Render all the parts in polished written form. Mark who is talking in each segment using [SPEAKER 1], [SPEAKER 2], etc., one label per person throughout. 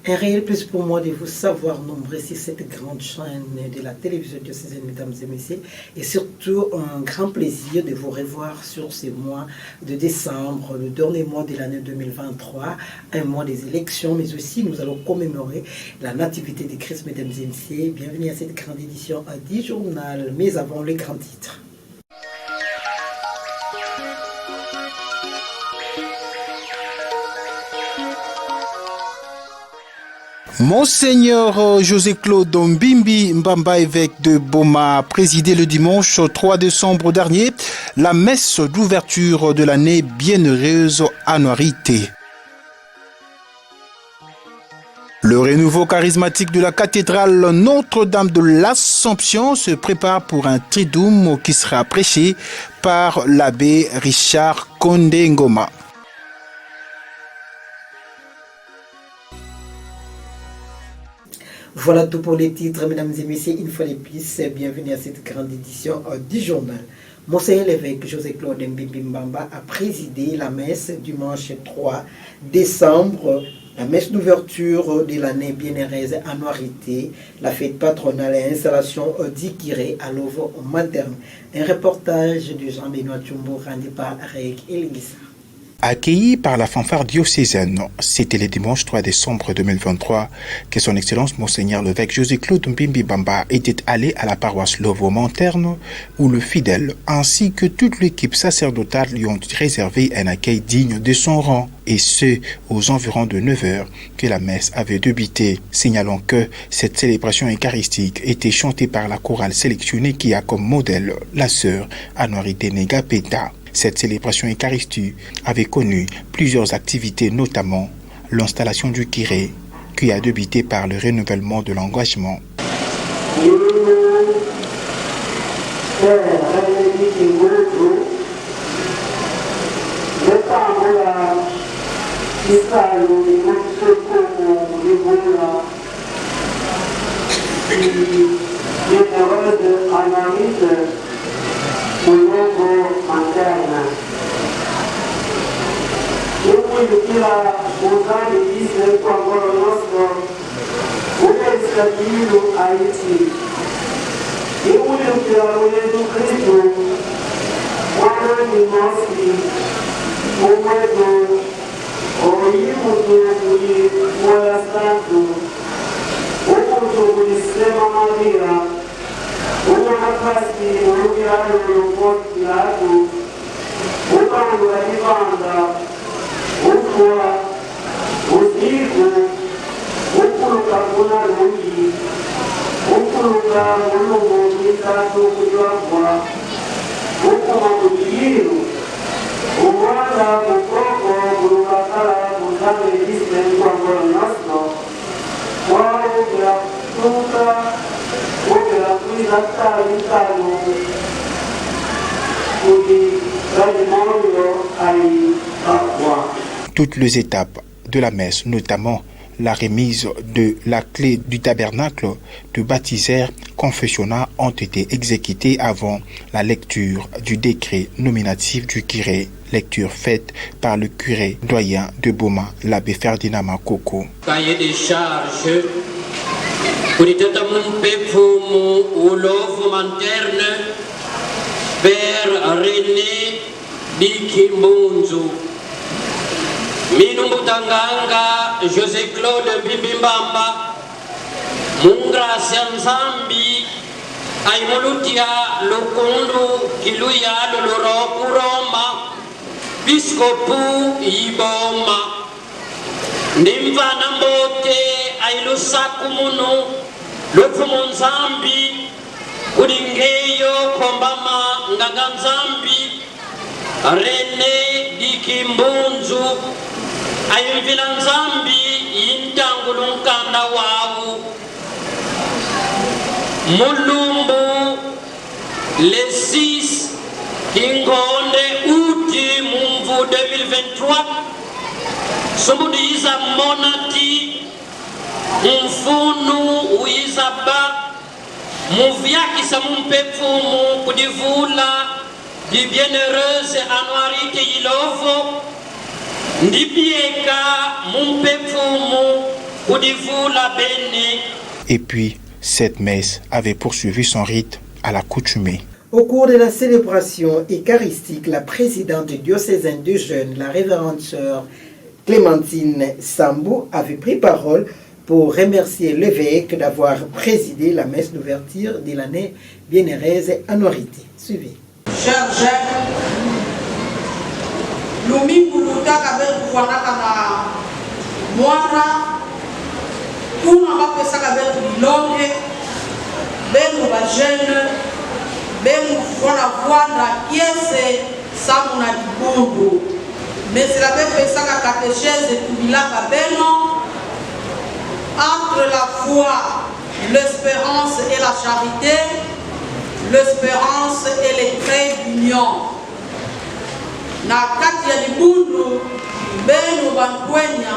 [SPEAKER 1] Un réel plaisir pour moi de vous savoir nombreux sur cette grande chaîne de la télévision diocésaine, mesdames et messieurs, et surtout un grand plaisir de vous revoir sur ce mois de décembre, le dernier mois de l'année 2023, un mois des élections, mais aussi nous allons commémorer la nativité de Christ, mesdames et messieurs. Bienvenue à cette grande édition du journal, mais avant les grands titres.
[SPEAKER 2] Monseigneur José-Claude Mbimbi Mbamba, évêque de Boma, a présidé le dimanche 3 décembre dernier la messe d'ouverture de l'année bienheureuse annuarité. Le renouveau charismatique de la cathédrale Notre-Dame de l'Assomption se prépare pour un triduum qui sera prêché par l'abbé Richard Condé Ngoma.
[SPEAKER 1] Voilà tout pour les titres, mesdames et messieurs. Une fois de plus, bienvenue à cette grande édition du journal. Monseigneur l'évêque José-Claude Mbimbi Mbamba a présidé la messe dimanche 3 décembre, la messe d'ouverture de l'année bienheureuse annuarité, la fête patronale et installation d'Ikiré à l'Ovo Materne. Un reportage de Jean-Benoît Tchumbo rendu par Rek Elguissa.
[SPEAKER 2] Accueilli par la fanfare diocésaine, c'était le dimanche 3 décembre 2023 que son Excellence Monseigneur l'évêque José-Claude Mbimbi Mbamba était allé à la paroisse Lovo Materne où le fidèle ainsi que toute l'équipe sacerdotale lui ont réservé un accueil digne de son rang, et ce, aux environs de 9 heures que la messe avait débuté, signalant que cette célébration eucharistique était chantée par la chorale sélectionnée qui a comme modèle la sœur Anouarité Negapeta. Cette célébration eucharistique avait connu plusieurs activités, notamment l'installation du curé, qui a débuté par le renouvellement de l'engagement.
[SPEAKER 3] Kila muzani ise kwa ngoro nostro ukaisabilo aiti iuli ukila Yesu Kristo mwanani mosi umwedo oyimutu kuli moya santu umutu kulisema Maria umakasi ulukilalo lomoti latu ukangu alibanda ukua usiku ukuluka kuna lungi ukuluka mulungu mitatu kujwakwa ukuma kujiru umwanda mukoko kulukakala muzame jiste mkwangolo nasno wao bila kutuka ukila kuiza tali tano kuli rajimoyo ai akwa.
[SPEAKER 2] Toutes les étapes de la messe, notamment la remise de la clé du tabernacle de baptisère confessionnal, ont été exécutées avant la lecture du décret nominatif du curé, lecture faite par le curé doyen de Boma, l'abbé Ferdinand Makoko.
[SPEAKER 4] Cahier des charges pour les Tatamoumpefumu ou l'offre materne, Père René Bikimbunzu. Minumbutanganga José-Claude Mbimbi Mbamba mungracia nzambi aimulutia lukundu kiluya luluro kuroma biskopu iboma ndimvana mbote ailusaku munu lufumu nzambi kulingeyo kombama nganga nzambi René Dikimbunzu ayumvila nzambi yintangulu nkanda wawu mulumbu le 6 kingonde uti mumvu 2023 sumbudu iza monati mfunu uiza ba muvyakisa mumpefumu kudivula di bienheureuse annuarité ilovo ndibieka mumpefumu Kudivula bene.
[SPEAKER 2] Et puis, cette messe avait poursuivi son rite à l'accoutumée.
[SPEAKER 1] Au cours de la célébration eucharistique, la présidente diocésaine de jeunes, la révérende sœur Clémentine Sambou, avait pris parole pour remercier l'évêque d'avoir présidé la messe d'ouverture de l'année bienheureuse annualité. Suivez.
[SPEAKER 5] Cher Jacques, Lumi Kuluta Kabel Kwanaka Moara, pour n'avoir pas ça Kabel Longue, Ben Bajene, Ben Fona Voina, qui est Samuna Dibondo. Mais c'est la même fait ça catéchèse de Toubila Kabeno, entre la foi, l'espérance et la charité, l'espérance et les traits d'union. Na kati ya libundu benu bankwenya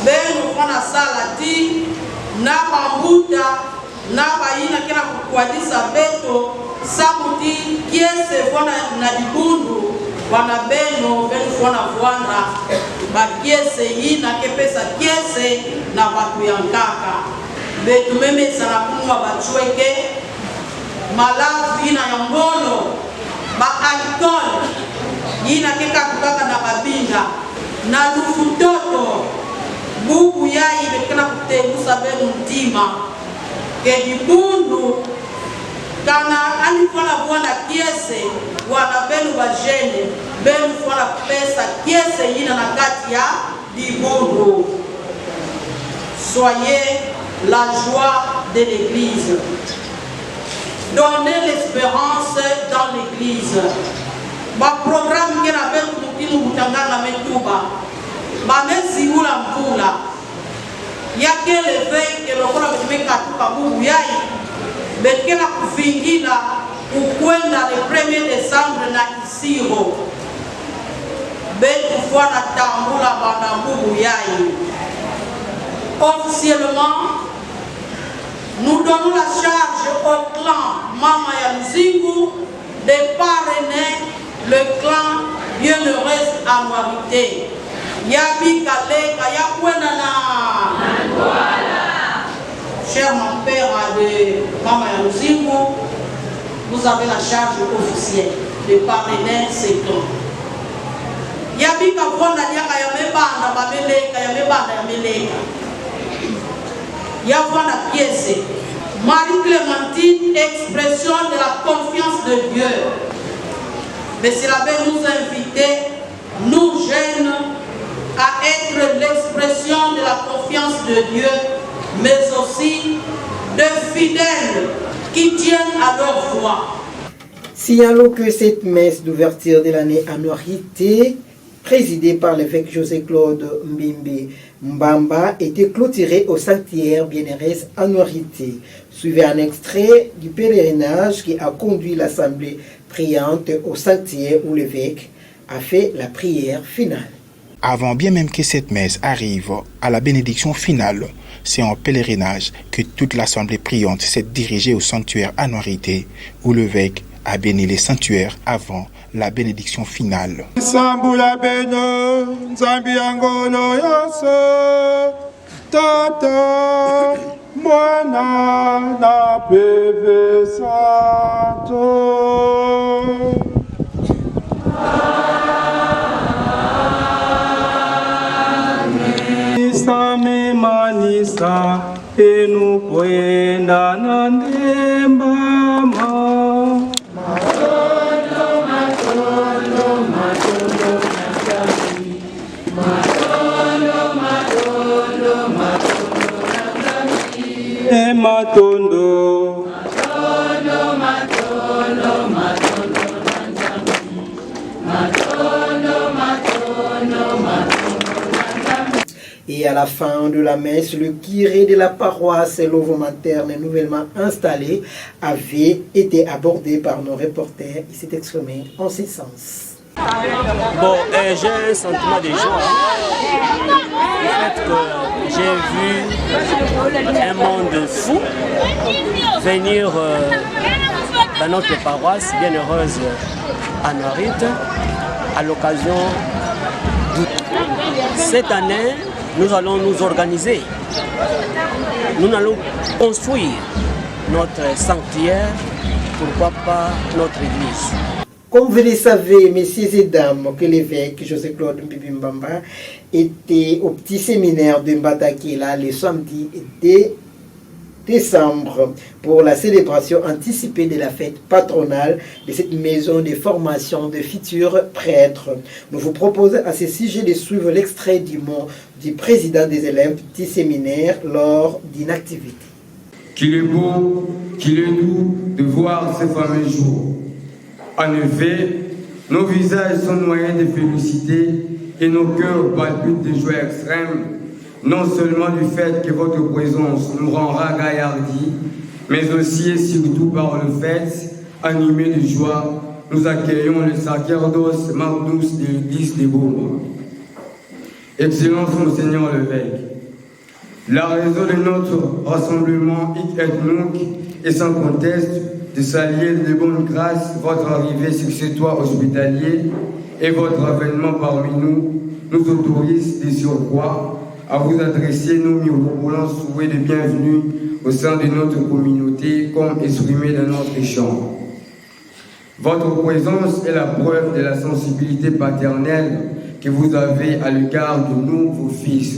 [SPEAKER 5] benu kona salati na bambuta na bayina kena kukwadisa beto samuti kiese vona na libundu wana benu vona vwana ba kiese yina kepesa kiese na batu yankaka betu meme sana kumwa bachweke malavu ina ya ngono ba alcohol yina keka kutaka na babinga na lufutoto bubu yai bekana kutegusa benu mtima ke dibundu kana alifona bwana kiese wana benu bajene benu fona pesa kiese yina na kati ya dibundu. Soyez la joie de l'église. Donnez l'espérance dans l'église. Ba programme qui na betu mutinu mutangana metuba ba mezi ula mvula yake l'évêque lokola betumeka tuka bubu yai betkena kuvingila ukwenda le 1er décembre na Isiro betu fwana tambula bana bubu yai. Officiellement, nous donnons la charge au clan Mama Yaluzingu de parrainer le clan Bienheureuse Annualité. Yabi Kale Kayakwenana. Cher mon père de Mama Yaluzingu, vous avez la charge officielle de parrainer ces clans. Yabi Kavona Diaka Yamebanda Babeleka Yamebanda Yameleka. Yavana pièce. Marie Clémentine, expression de la confiance de Dieu. Mais cela veut nous inviter, nous jeunes, à être l'expression de la confiance de Dieu, mais aussi de fidèles qui tiennent à leur foi.
[SPEAKER 1] Signalons que cette messe d'ouverture de l'année annualité, présidée par l'évêque José-Claude Mbimbi Mbamba, était clôturée au sanctuaire Bienheureuse Annualité. Suivez un extrait du pèlerinage qui a conduit l'assemblée priante au sanctuaire où l'évêque a fait la prière finale.
[SPEAKER 2] Avant bien même que cette messe arrive à la bénédiction finale, c'est en pèlerinage que toute l'assemblée priante s'est dirigée au sanctuaire Annualité où l'évêque a béni les sanctuaires avant la bénédiction finale.
[SPEAKER 6] Sambula beno, Nzambi angono yoso, Tata, Mwana na Peve Santo. Manisa me manisa, enu poenda na ndembama. Matondo, matondo, matondo, matondo,
[SPEAKER 1] Et à la fin de la messe, le curé de la paroisse Lovo-Materne nouvellement installé avait été abordé par nos reporters. Il s'est exprimé en ce sens.
[SPEAKER 7] Bon, j'ai un sentiment de joie. Le fait que j'ai vu un monde fou venir dans notre paroisse bienheureuse Annualité à l'occasion de cette année. Nous allons nous organiser nous allons construire notre sanctuaire, pourquoi pas notre église.
[SPEAKER 1] Comme vous le savez, messieurs et dames, que l'évêque José-Claude Mbimbamba était au petit séminaire de Mbatakela le samedi 2 décembre pour la célébration anticipée de la fête patronale de cette maison de formation de futurs prêtres. Nous vous proposons à ce sujet de suivre l'extrait du mot du président des élèves du séminaire lors d'une activité.
[SPEAKER 6] Qu'il est beau, qu'il est doux de voir ces fameux jours. En effet, nos visages sont noyés de félicité et nos cœurs palpitent de joie extrême, non seulement du fait que votre présence nous rendra gaillardis, mais aussi et surtout par le fait, animés de joie, nous accueillons le sacerdoce Magnus de l'église de Boma. Excellence Monseigneur l'évêque, la raison de notre rassemblement est nous et sans conteste de saluer de bonne grâce votre arrivée sur ce toit hospitalier et votre avènement parmi nous nous autorise de surcroît à vous adresser nos mirobolants souhaits de bienvenue au sein de notre communauté comme exprimé dans notre chant. Votre présence est la preuve de la sensibilité paternelle que vous avez à l'égard de nous, vos fils.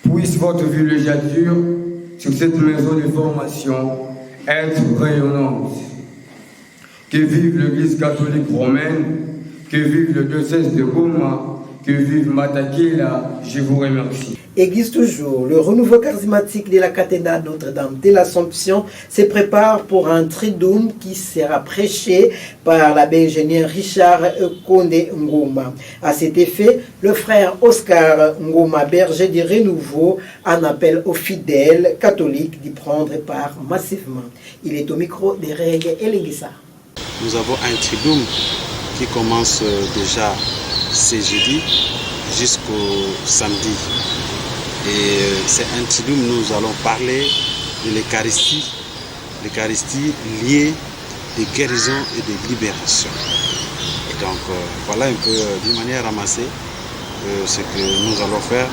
[SPEAKER 6] Puisse votre villégiature sur cette maison de formation être rayonnante. Que vive l'Église catholique romaine, que vive le diocèse de Boma, que vive Mbatakela, je vous remercie.
[SPEAKER 1] Église toujours, le renouveau charismatique de la cathédrale Notre-Dame de l'Assomption se prépare pour un triduum qui sera prêché par l'abbé ingénieur Richard Kondé Ngoma. À cet effet, le frère Oscar Ngoma, berger du renouveau, en appelle aux fidèles catholiques d'y prendre part massivement. Il est au micro de Règles et Lenguissa.
[SPEAKER 8] Nous avons un triduum qui commence déjà ce jeudi jusqu'au samedi. Et c'est un triduum, nous allons parler de l'Eucharistie liée de guérison et de libération. Et donc voilà un peu d'une manière ramassée ce que nous allons faire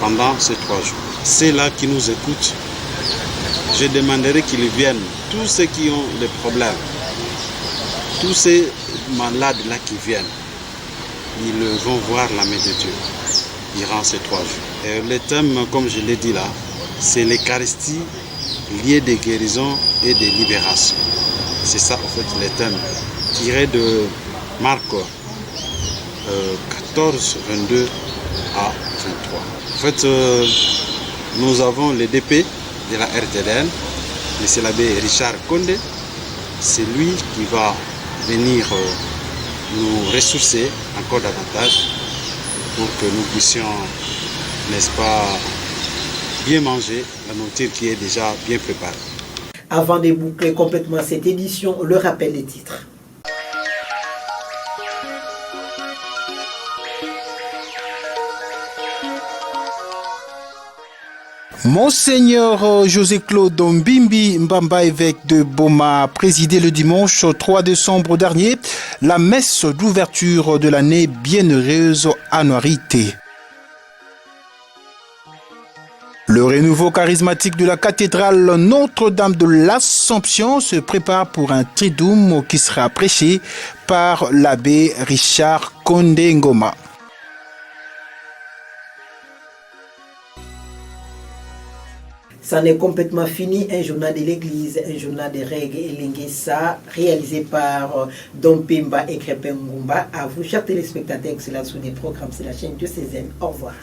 [SPEAKER 8] pendant ces 3 jours. Ceux-là qui nous écoutent, je demanderai qu'ils viennent, tous ceux qui ont des problèmes, tous ces malades-là qui viennent, ils vont voir la main de Dieu durant ces 3 jours. Et le thème, comme je l'ai dit là, c'est l'Eucharistie liée de guérison et de libération. C'est ça en fait le thème, tiré de Marc 14, 22 à 23. En fait, nous avons le DP de la RTDN, c'est l'abbé Richard Kondé. C'est lui qui va venir nous ressourcer encore davantage pour que nous puissions, n'est-ce pas, bien manger la nourriture qui est déjà bien préparée.
[SPEAKER 1] Avant de boucler complètement cette édition, le rappel des titres.
[SPEAKER 2] Monseigneur José-Claude Mbimbamba, évêque de Boma, a présidé le dimanche 3 décembre dernier la messe d'ouverture de l'année bienheureuse annuarité. Le renouveau charismatique de la cathédrale Notre-Dame de l'Assomption se prépare pour un triduum qui sera prêché par l'abbé Richard Kondé Ngoma.
[SPEAKER 1] Ça n'est complètement fini, un journal de l'église, un journal de Règles et Lenguissa, réalisé par Dom Pimba et Crépin Ngumba. À vous, chers téléspectateurs, excellents sous des programmes, c'est la chaîne diocésaine. Au revoir.